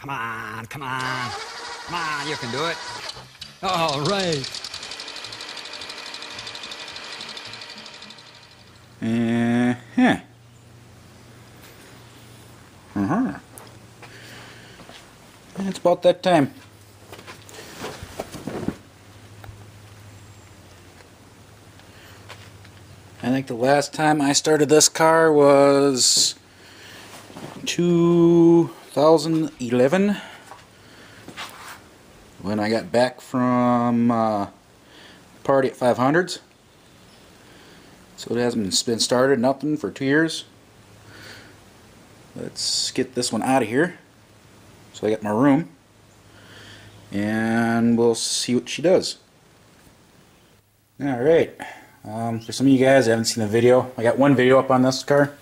Come on, come on. Come on, you can do it. All right. It's about that time. I think the last time I started this car was 2011 when I got back from party at 500s. So it hasn't been started, nothing for 2 years. Let's get this one out of here so I got my room, and we'll see what she does. Alright, for some of you guys that haven't seen the video, I got one video up on this car.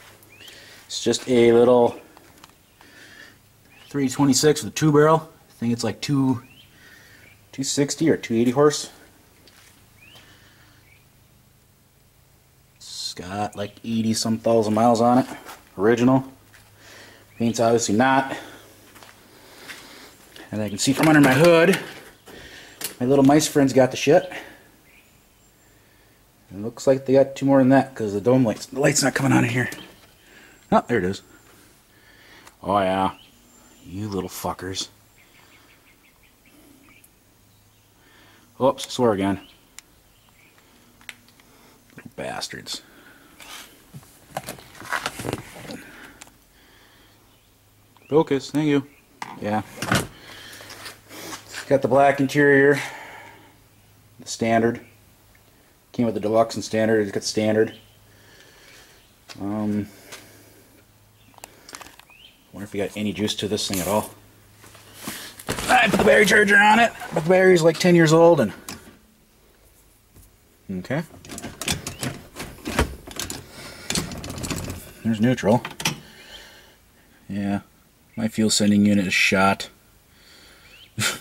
It's just a little 326 with a 2-barrel. I think it's like 260 or 280 horse. It's got like 80 some thousand miles on it. Original. Paint's obviously not. And I can see from under my hood, my little mice friends got the shit. It looks like they got 2 more than that because the dome lights, the light's not coming on in here. Oh, there it is. Oh yeah, you little fuckers. Oops, swear again. Little bastards. Focus, thank you. Yeah. It's got the black interior, the standard. Came with the deluxe and standard. It's got standard. Wonder if we got any juice to this thing at all. I put the battery charger on it, but the battery's like 10 years old, and okay. There's neutral. Yeah, my fuel sending unit is shot. It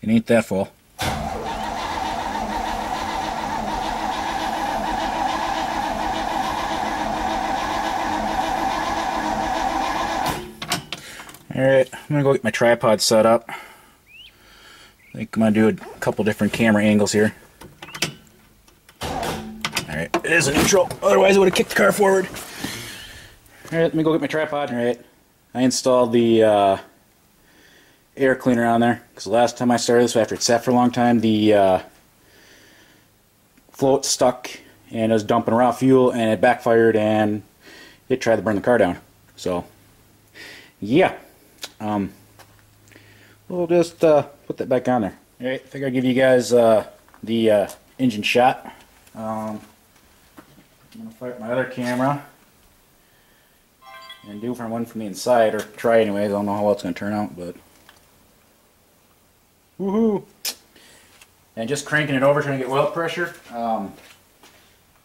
ain't that full. Alright, I'm gonna go get my tripod set up. I think I'm gonna do a couple different camera angles here. Alright, it is a neutral, otherwise it would have kicked the car forward. Alright, let me go get my tripod. Alright, I installed the air cleaner on there, because the last time I started this, after it sat for a long time, the float stuck and it was dumping raw fuel and it backfired and it tried to burn the car down. So, yeah. We'll just put that back on there. Alright, I figure I'll give you guys the engine shot. I'm going to fire up my other camera and do one from the inside, or try anyways. I don't know how well it's going to turn out, but woohoo! And just cranking it over, trying to get oil pressure. I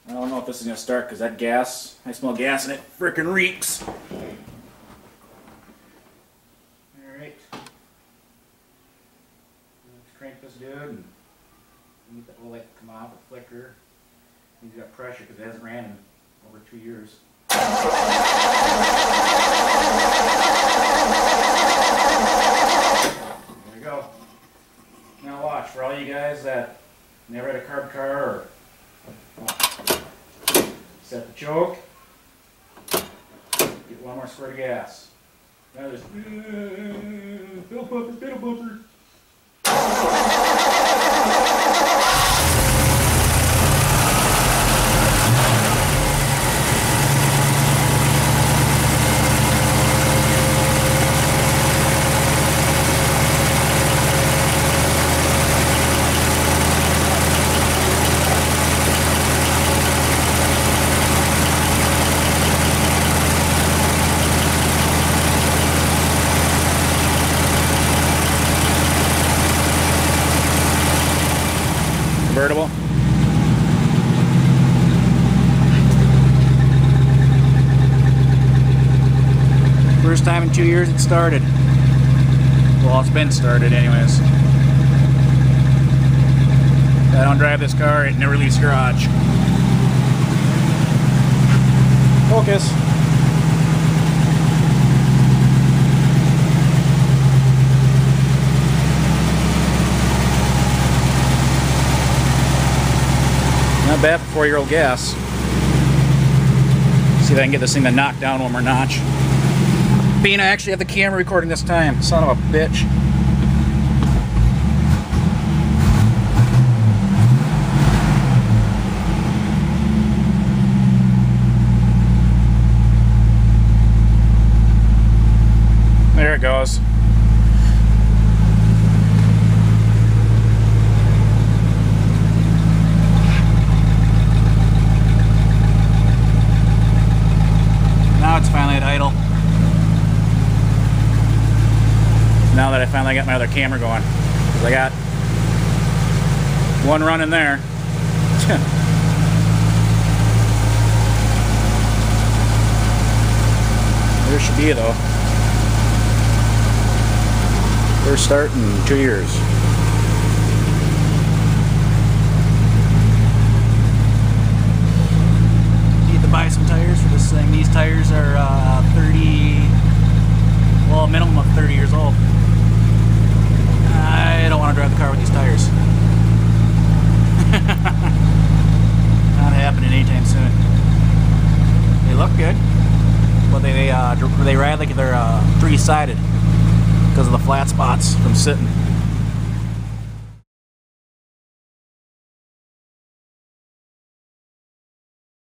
don't know if this is going to start because that gas, I smell gas and it frickin' reeks. Alright. Let's crank this dude and need that little light to come off or flicker. He's got pressure because it hasn't ran in over 2 years. There we go. Now watch, for all you guys that never had a carb car or set the choke, get one more squirt of gas. Now there's bill bumper, bill bumper. Convertible. First time in 2 years it started. Well, it's been started anyways. If I don't drive this car, it never leaves the garage. Focus. bat for 4-year-old gas. See if I can get this thing to knock down one more notch. Being I actually have the camera recording this time. Son of a bitch. There it goes. Now it's finally at idle. Now that I finally got my other camera going. Because I got one running there. There should be though. First start in 2 years. Need to buy some tires for this thing. These tires are a minimum of 30 years old. I don't want to drive the car with these tires. Not happening anytime soon. They look good, but they ride like they're three-sided because of the flat spots from sitting.